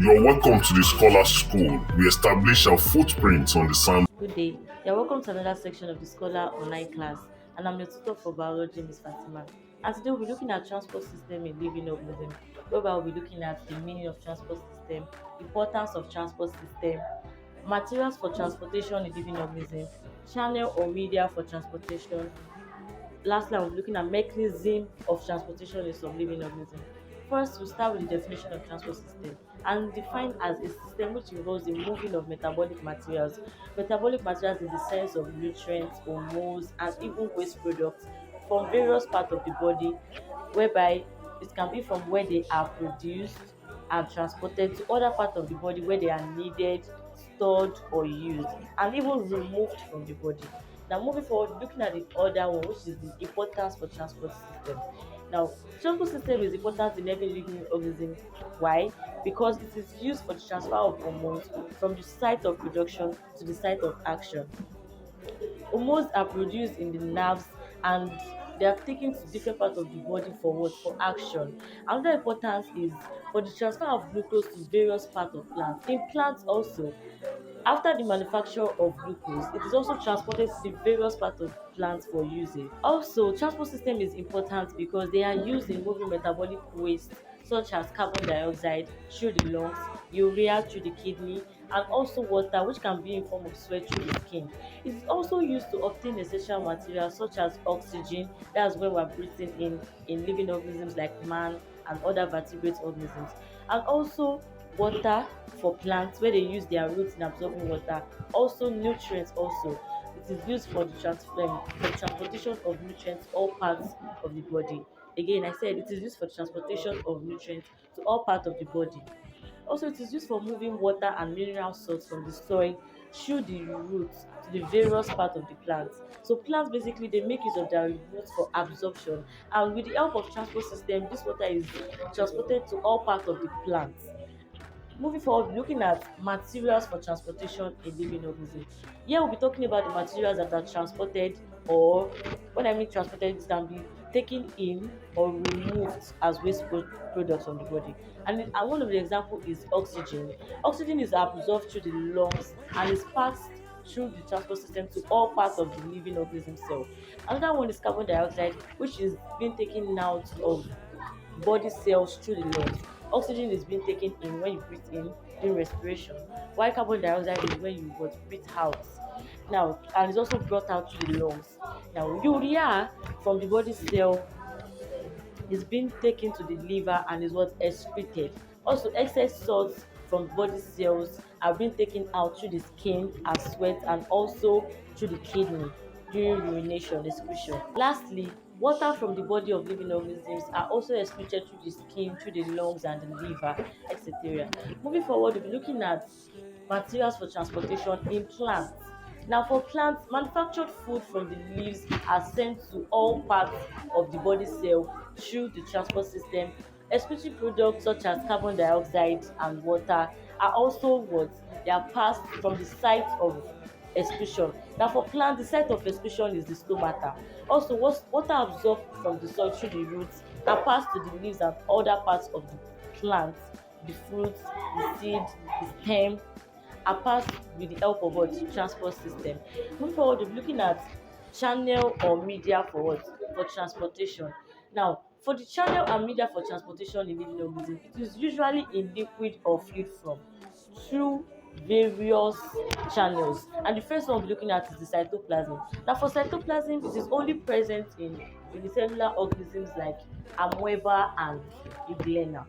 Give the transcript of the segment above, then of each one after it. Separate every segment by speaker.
Speaker 1: You're welcome to the Scholar School. We establish our footprints on the sand.
Speaker 2: Good day. You're welcome to another section of the Scholar online class, and I'm your tutor for biology, Ms. Fatima. And today we'll be looking at transport system in living organisms, whereby we'll be looking at the meaning of transport system, importance of transport system, materials for transportation in living organisms, channel or media for transportation. Lastly, I will be looking at mechanism of transportation in some living organisms. First, we'll start with the definition of transport system and defined as a system which involves the moving of metabolic materials. Metabolic materials in the sense of nutrients, hormones, and even waste products from various parts of the body, whereby it can be from where they are produced and transported to other parts of the body where they are needed, stored, or used, and even removed from the body. Now, moving forward, looking at the other one, which is the importance for transport system. Now, transport system is important in every living organism. Why? Because it is used for the transfer of hormones from the site of production to the site of action. Hormones are produced in the nerves and they are taken to different parts of the body for what? For action. Another importance is for the transfer of glucose to various parts of plants. In plants also, after the manufacture of glucose, it is also transported to the various parts of plants for usage. Also, transport system is important because they are used in moving metabolic waste such as carbon dioxide through the lungs, urea through the kidney, and also water which can be in form of sweat through the skin. It is also used to obtain essential materials such as oxygen, that's when we're breathing in living organisms like man and other vertebrate organisms, and also water for plants where they use their roots in absorbing water. Also nutrients also, it is used for the for transportation of nutrients to all parts of the body. Again, I said it is used for transportation of nutrients to all parts of the body. Also, it is used for moving water and mineral salts from the soil through the roots to the various parts of the plant. So plants basically they make use of their roots for absorption, and with the help of transport system this water is transported to all parts of the plant. Moving forward, looking at materials for transportation in living organisms. Here we'll be talking about the materials that are transported, or when I mean transported, it can be taken in or removed as products from the body. And one of the examples is oxygen. Oxygen is absorbed through the lungs and is passed through the transport system to all parts of the living organism cell. Another one is carbon dioxide, which is being taken out of body cells through the lungs. Oxygen is being taken in when you breathe in during respiration, while carbon dioxide is when you what breathe out. Now, and it's also brought out to the lungs. Now, urea from the body cell is being taken to the liver and is what excreted. Also, excess salts from body cells are being taken out through the skin as sweat and also through the kidney during urination excretion. Lastly, water from the body of living organisms are also excreted through the skin, through the lungs and the liver, etc. Moving forward, we'll be looking at materials for transportation in plants. Now, for plants, manufactured food from the leaves are sent to all parts of the body cell through the transport system. Excreting products such as carbon dioxide and water are also what they are passed from the site of excretion. Now, for plants, the site of excretion is the stomata. Also, water absorbed from the soil through the roots are passed to the leaves and other parts of the plant, the fruits, the seed, the stem, are passed with the help of what transport system. Moving forward, we're looking at channel or media for what for transportation. Now, for the channel and media for transportation in living organisms, it is usually in liquid or fluid form through various channels. And the first one we're looking at is the cytoplasm. Now, for cytoplasm, it is only present in unicellular organisms like amoeba and euglena.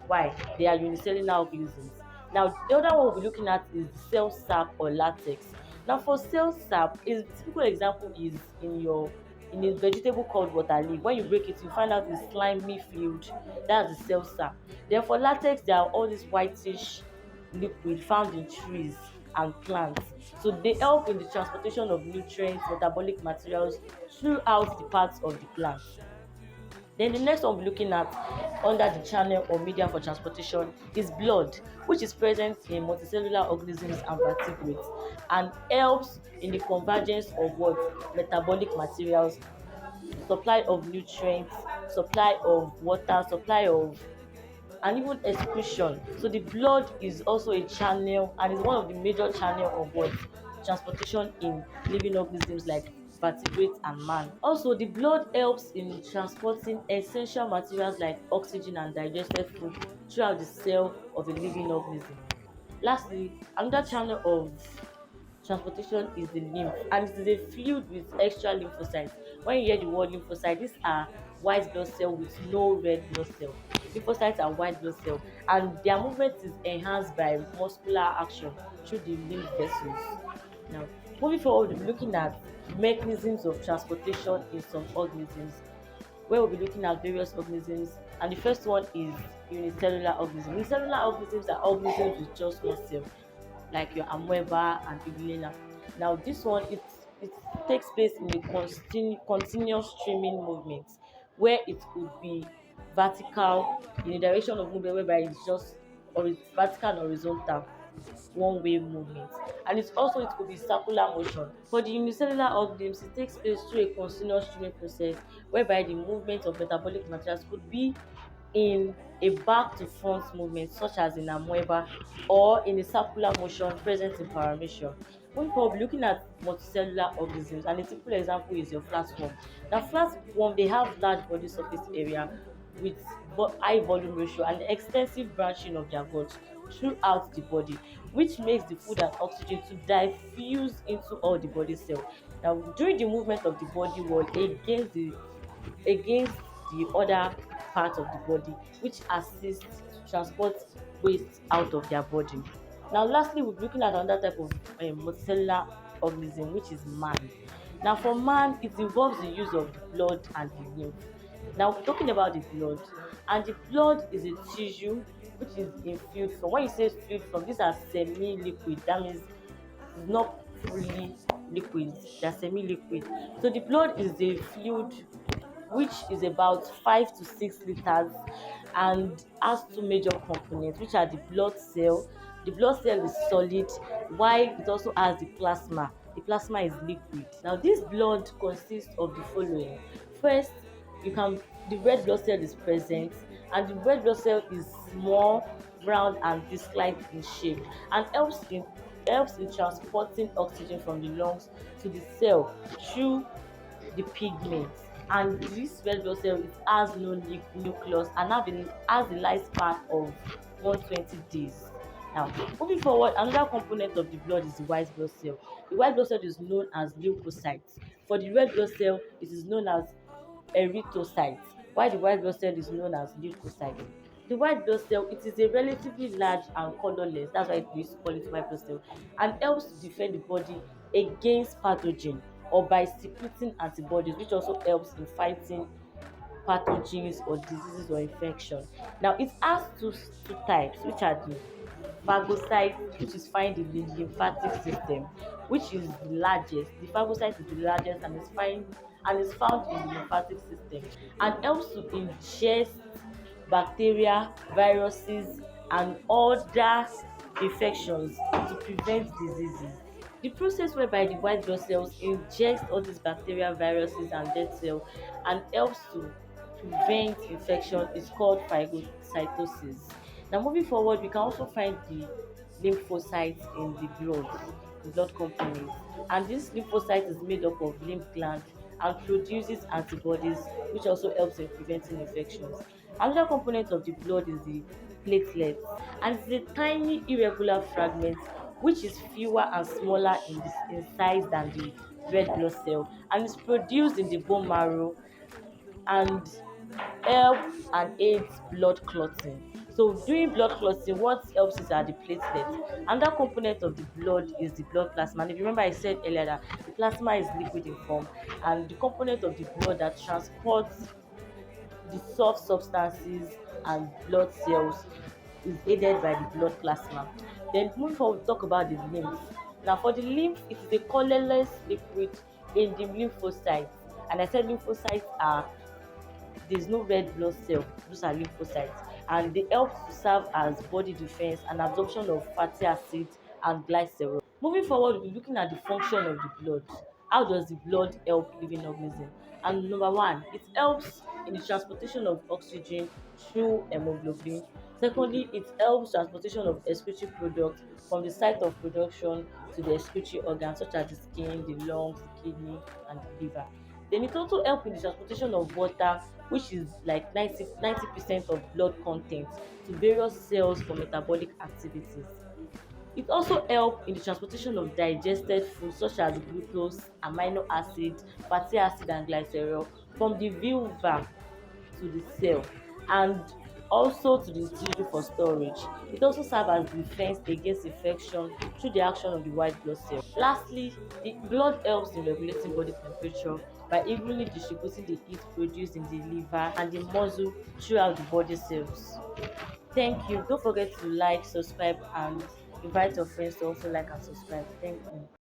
Speaker 2: Why? They are unicellular organisms. Now, the other one we'll be looking at is the cell sap or latex. Now, for cell sap, a typical example is in a vegetable called water leaf. When you break it, you find out the slimy fluid. That's the cell sap. Then for latex, there are all these whitish liquid found in trees and plants. So they help in the transportation of nutrients, metabolic materials throughout the parts of the plant. Then the next one we're looking at under the channel or media for transportation is blood, which is present in multicellular organisms and vertebrates and helps in the convergence of what metabolic materials, supply of nutrients, supply of water, supply of and even excretion. So the blood is also a channel and is one of the major channel of what transportation in living organisms like vertebrates and man. Also, the blood helps in transporting essential materials like oxygen and digested food throughout the cell of a living organism. Lastly, another channel of transportation is the lymph, and it is a fluid with extra lymphocytes. When you hear the word lymphocyte, these are white blood cell with no red blood cell. Lymphocytes are white blood cell, and their movement is enhanced by muscular action through the lymph vessels. Now, moving forward, we'll be looking at mechanisms of transportation in some organisms, where we'll be looking at various organisms, and the first one is unicellular organisms. Unicellular organisms are organisms with just one cell, like your amoeba and Ibulina. Now this one, it takes place in a continuous streaming movement, where it could be vertical in a direction of movement whereby it's just, or it's vertical and horizontal one way movement, and it's also, it could be circular motion. For the unicellular organisms, it takes place through a continuous streaming process whereby the movement of metabolic materials could be in a back to front movement such as in amoeba, or in a circular motion present in paramecium. Moving forward, looking at multicellular organisms, and a typical example is your flatworm. Now flatworm, they have large body surface area with high volume ratio and extensive branching of their guts throughout the body, which makes the food and oxygen to diffuse into all the body cell. Now during the movement of the body wall against the other part of the body, which assists to transport waste out of their body. Now lastly, we'll be looking at another type of multicellular organism, which is man. Now for man, it involves the use of the blood and the lymph. Now talking about the blood, and the blood is a tissue which is in fluid form. When you say fluid form, these are semi-liquid. That means it's not fully liquid, they're semi-liquid. So the blood is a fluid which is about 5 to 6 liters and has two major components, which are the blood cell. The blood cell is solid, while it also has the plasma. The plasma is liquid. Now this blood consists of the following. First, you can the red blood cell is present, and the red blood cell is small, round and disc-like in shape, and helps in transporting oxygen from the lungs to the cell through the pigment. And this red blood cell, it has no nucleus and has a lifespan of 120 days. Now moving forward, another component of the blood is the white blood cell. The white blood cell is known as leukocytes. For the red blood cell, it is known as erythrocytes, while the white blood cell is known as leukocytes. The white blood cell, it is a relatively large and colorless, that's why we used to call it white blood cell, and helps to defend the body against pathogen, or by secreting antibodies, which also helps in fighting pathogens or diseases or infection. Now it has two types, which are the phagocyte, which is found in the lymphatic system, which is the largest. The phagocyte is the largest and is found in the lymphatic system, and helps to ingest bacteria, viruses and other infections to prevent diseases. The process whereby the white blood cells ingest all these bacteria, viruses and dead cells and helps to prevent infection is called phagocytosis. Now moving forward, we can also find the lymphocytes in the blood component, and this lymphocyte is made up of lymph gland and produces antibodies, which also helps in preventing infections. Another component of the blood is the platelets, and it's a tiny irregular fragment which is fewer and smaller in size than the red blood cell, and is produced in the bone marrow and helps and aids blood clotting. So during blood clotting, what helps is are the platelets. Another component of the blood is the blood plasma. And if you remember, I said earlier that the plasma is liquid in form, and the component of the blood that transports the soft substances and blood cells is aided by the blood plasma. Then moving forward, we talk about the lymph. Now for the lymph, it is a colorless liquid in the lymphocytes, and I said lymphocytes are, there's no red blood cell, those are lymphocytes, and they help to serve as body defense and absorption of fatty acids and glycerol. Moving forward, we'll be looking at the function of the blood. How does the blood help living organism? And number one, it helps in the transportation of oxygen through hemoglobin. Secondly, it helps transportation of excretory products from the site of production to the excretory organs such as the skin, the lungs, the kidney and the liver. Then it also help in the transportation of water, which is like 90% of blood content, to various cells for metabolic activities. It also help in the transportation of digested food such as glucose, amino acid, fatty acid and glycerol from the vulva to the cell, and also to the tissue for storage. It also serve as defense against infection through the action of the white blood cell. Lastly, the blood helps in regulating body temperature by evenly distributing the heat produced in the liver and the muscle throughout the body cells. Thank you. Don't forget to like, subscribe, and invite your friends to also like and subscribe. Thank you.